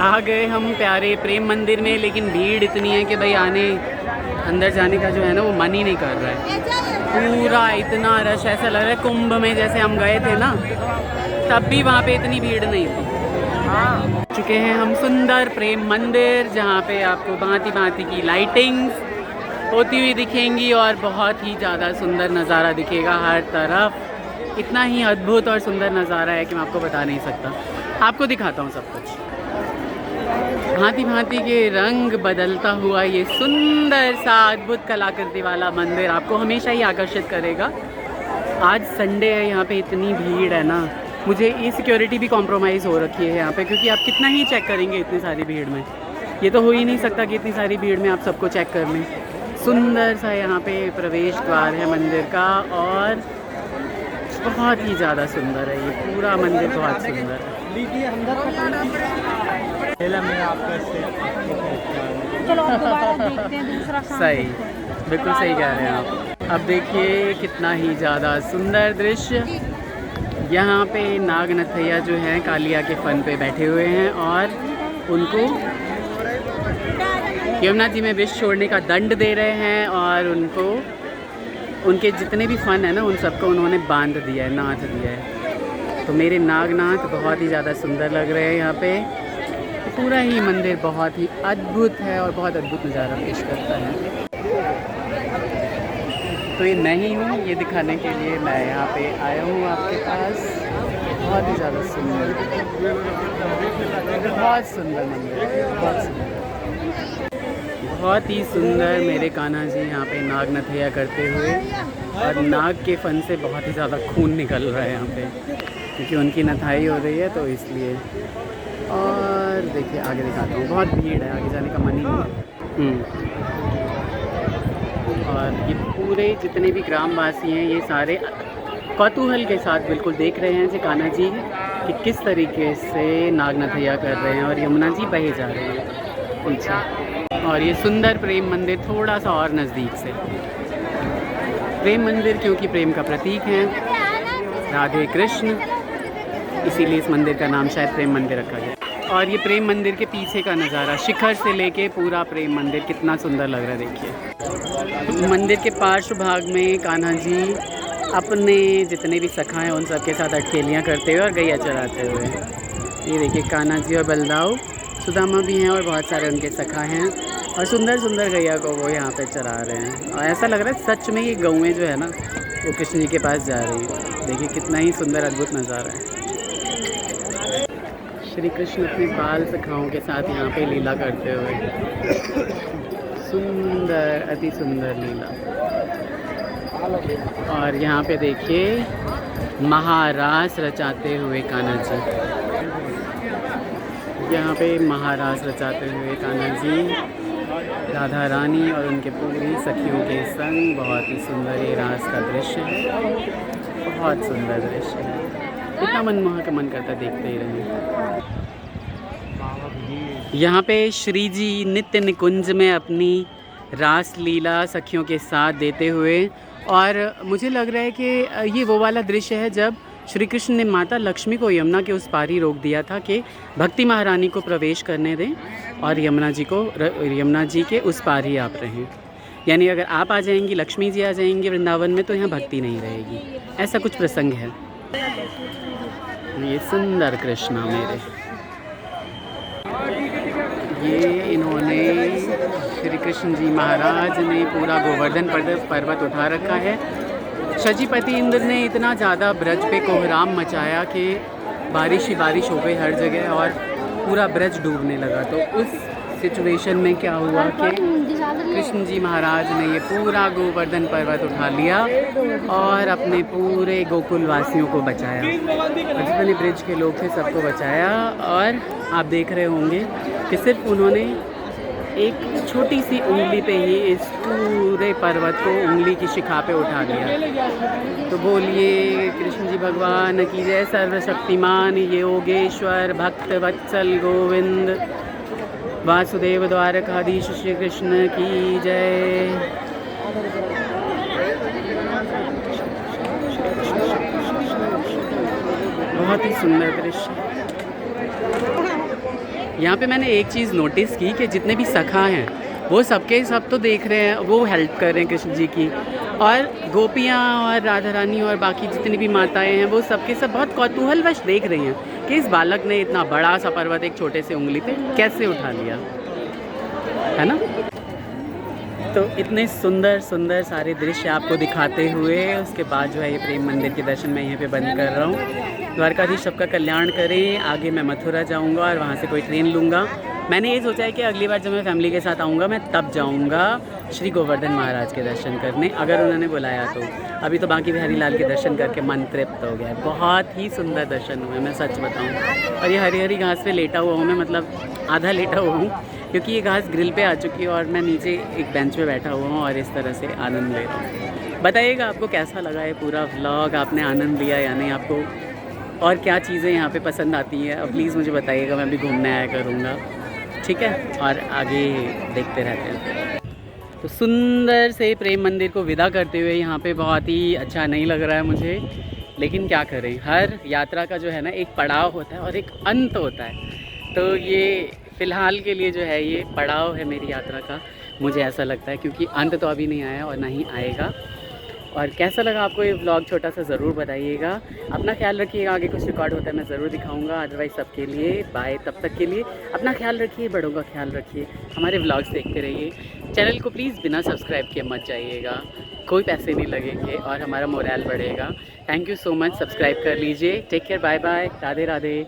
आ गए हम प्यारे प्रेम मंदिर में, लेकिन भीड़ इतनी है कि भाई अंदर जाने का जो है ना वो मन ही नहीं कर रहा है। पूरा इतना रश, ऐसा लग रहा है कुंभ में जैसे हम गए थे ना, तब भी वहाँ पे इतनी भीड़ नहीं थी। चुके हैं हम सुंदर प्रेम मंदिर, जहाँ पे आपको भांति भांति की लाइटिंग्स होती हुई दिखेंगी और बहुत ही ज़्यादा सुंदर नज़ारा दिखेगा हर तरफ। इतना ही अद्भुत और सुंदर नज़ारा है कि मैं आपको बता नहीं सकता। आपको दिखाता हूँ सब कुछ। भांति भांति के रंग बदलता हुआ ये सुंदर सा अद्भुत कलाकृति वाला मंदिर आपको हमेशा ही आकर्षित करेगा। आज संडे है, यहाँ पे इतनी भीड़ है ना, मुझे ये सिक्योरिटी भी कॉम्प्रोमाइज़ हो रखी है यहाँ पे, क्योंकि आप कितना ही चेक करेंगे इतनी सारी भीड़ में। ये तो हो ही नहीं सकता कि इतनी सारी भीड़ में आप सबको चेक कर लें। सुंदर सा यहाँ पे प्रवेश द्वार है मंदिर का, और बहुत ही ज़्यादा सुंदर है ये पूरा मंदिर, बहुत सुंदर है। सही, बिल्कुल सही कह रहे हैं आप। अब देखिए कितना ही ज़्यादा सुंदर दृश्य। यहाँ पे नागनथैया जो हैं कालिया के फन पे बैठे हुए हैं, और उनको यमुना जी में विष छोड़ने का दंड दे रहे हैं, और उनको उनके जितने भी फन है ना उन सबको उन्होंने बांध दिया है, नाथ दिया है। तो मेरे नागनाथ बहुत ही ज़्यादा सुंदर लग रहे हैं यहाँ पे। पूरा ही मंदिर बहुत ही अद्भुत है और बहुत अद्भुत नज़ारा पेश करता है। तो ये नहीं हूँ, ये दिखाने के लिए मैं यहाँ पे आया हूँ आपके पास। बहुत ही ज़्यादा सुंदर, बहुत सुंदर मंदिर है, बहुत सुंदर, बहुत ही सुंदर। मेरे कान्हा जी यहाँ पे नाग नथैया करते हुए, और नाग के फन से बहुत ही ज़्यादा खून निकल रहा है यहाँ पे, क्योंकि उनकी नथाई हो रही है तो इसलिए। और देखिए आगे दिखाता हूँ, बहुत भीड़ है, आगे जाने का मन ही नहीं है। और ये पूरे जितने भी ग्रामवासी हैं ये सारे कौतूहल के साथ बिल्कुल देख रहे हैं जी कान्हा जी कि किस तरीके से नाग नथैया कर रहे हैं, और यमुना जी बहे जा रहे हैं पीछे। और ये सुंदर प्रेम मंदिर थोड़ा सा और नज़दीक से। प्रेम मंदिर क्योंकि प्रेम का प्रतीक है, राधे कृष्ण, इसीलिए इस मंदिर का नाम शायद प्रेम मंदिर रखा गया। और ये प्रेम मंदिर के पीछे का नज़ारा, शिखर से लेके पूरा प्रेम मंदिर कितना सुंदर लग रहा है। देखिए मंदिर के पार्श्व भाग में कान्हा जी अपने जितने भी सखा हैं उन सब के साथ अटखेलियाँ करते हुए और गैया चराते हुए। ये देखिए कान्हा जी और बलदाऊ, सुदामा भी हैं और बहुत सारे उनके सखा हैं, और सुंदर सुंदर गैया को वो यहाँ पे चरा रहे हैं। और ऐसा लग रहा है सच में ये गौएँ जो है ना वो कृष्ण जी के पास जा रही है। देखिए कितना ही सुंदर अद्भुत नज़ारा है। श्री कृष्ण अपने बाल सखाओं के साथ यहाँ पे लीला करते हुए, सुंदर अति सुंदर लीला। और यहाँ पे देखिए महारास रचाते हुए कान्हा जी, यहाँ पे महारास रचाते हुए कान्हा जी राधा रानी और उनके पूरी सखियों के संग। बहुत ही सुंदर ये रास का दृश्य है, बहुत सुंदर दृश्य है, इतना मनमोहक मन करता देखते ही रहें। यहाँ पे श्री जी नित्य निकुंज में अपनी रास लीला सखियों के साथ देते हुए, और मुझे लग रहा है कि ये वो वाला दृश्य है जब श्री कृष्ण ने माता लक्ष्मी को यमुना के उस पार ही रोक दिया था कि भक्ति महारानी को प्रवेश करने दें, और यमुना जी के उस पार ही आप रहें। यानी अगर आप आ जाएंगी, लक्ष्मी जी आ जाएंगी वृंदावन में, तो यहाँ भक्ति नहीं रहेगी, ऐसा कुछ प्रसंग है। ये सुंदर कृष्णा मेरे, ये इन्होंने श्री कृष्ण जी महाराज ने पूरा गोवर्धन पर्वत उठा रखा है। शचीपति इंद्र ने इतना ज़्यादा ब्रज पे कोहराम मचाया कि बारिश ही बारिश हो गई हर जगह और पूरा ब्रज डूबने लगा। तो उस सिचुएशन में क्या हुआ कि कृष्ण जी महाराज ने ये पूरा गोवर्धन पर्वत उठा लिया और अपने पूरे गोकुल वासियों को बचाया, और जितने ब्रिज के लोग थे सबको बचाया। और आप देख रहे होंगे कि सिर्फ उन्होंने एक छोटी सी उंगली पे ही इस पूरे पर्वत को उंगली की शिखा पे उठा लिया। तो बोलिए कृष्ण जी भगवान की जय, सर्वशक्तिमान योगेश्वर भक्त वत्सल गोविंद वासुदेव द्वारकाधीश श्री कृष्ण की जय। बहुत ही सुंदर दृश्य। यहाँ पे मैंने एक चीज़ नोटिस की कि जितने भी सखा हैं वो सबके सब तो देख रहे हैं, वो हेल्प कर रहे हैं कृष्ण जी की, और गोपियाँ और राधा रानी और बाकी जितनी भी माताएं हैं वो सबके सब बहुत कौतूहलवश देख रही हैं कि इस बालक ने इतना बड़ा सा पर्वत एक छोटे से उंगली पे कैसे उठा लिया, है ना। तो इतने सुंदर सुंदर सारे दृश्य आपको दिखाते हुए उसके बाद जो है ये प्रेम मंदिर के दर्शन मैं यहीं पे बंद कर रहा हूँ। द्वारकाधीश सबका कल्याण करें। आगे मैं मथुरा जाऊँगा और वहाँ से कोई ट्रेन लूँगा। मैंने ये सोचा है कि अगली बार जब मैं फैमिली के साथ आऊँगा मैं तब जाऊँगा श्री गोवर्धन महाराज के दर्शन करने, अगर उन्होंने बुलाया तो। अभी तो बांके बिहारी लाल के दर्शन करके मन तृप्त हो गया है। बहुत ही सुंदर दर्शन हुए, मैं सच बताऊँ। और ये हरी हरी घास पे लेटा हुआ हूँ मैं, मतलब आधा लेटा हुआ हूँ, क्योंकि ये घास ग्रिल पे आ चुकी है और मैं नीचे एक बेंच पे बैठा हुआ हूँ और इस तरह से आनंद ले रहा हूँ। बताइएगा आपको कैसा लगा है पूरा व्लॉग, आपने आनंद लिया या नहीं, आपको और क्या चीज़ें यहाँ पे पसंद आती हैं, अब प्लीज़ मुझे बताइएगा, मैं भी घूमने आया करूँगा, ठीक है। और आगे देखते रहते हैं। तो सुंदर से प्रेम मंदिर को विदा करते हुए यहाँ पे बहुत ही अच्छा नहीं लग रहा है मुझे, लेकिन क्या करें, हर यात्रा का जो है ना एक पड़ाव होता है और एक अंत होता है। तो ये फ़िलहाल के लिए जो है ये पड़ाव है मेरी यात्रा का, मुझे ऐसा लगता है, क्योंकि अंत तो अभी नहीं आया और ना ही आएगा। और कैसा लगा आपको ये व्लॉग छोटा सा ज़रूर बताइएगा। अपना ख्याल रखिएगा, आगे कुछ रिकॉर्ड होता है मैं ज़रूर दिखाऊंगा। अदरवाइज़ सबके लिए बाय, तब तक के लिए अपना ख्याल रखिए, बड़ों का ख्याल रखिए, हमारे व्लॉग्स देखते रहिए। चैनल को प्लीज़ बिना सब्सक्राइब किए मत जाइएगा, कोई पैसे नहीं लगेंगे और हमारा मोरल बढ़ेगा। Thank you so much, subscribe कर लीजिए। Take care, bye bye, Radhe Radhe.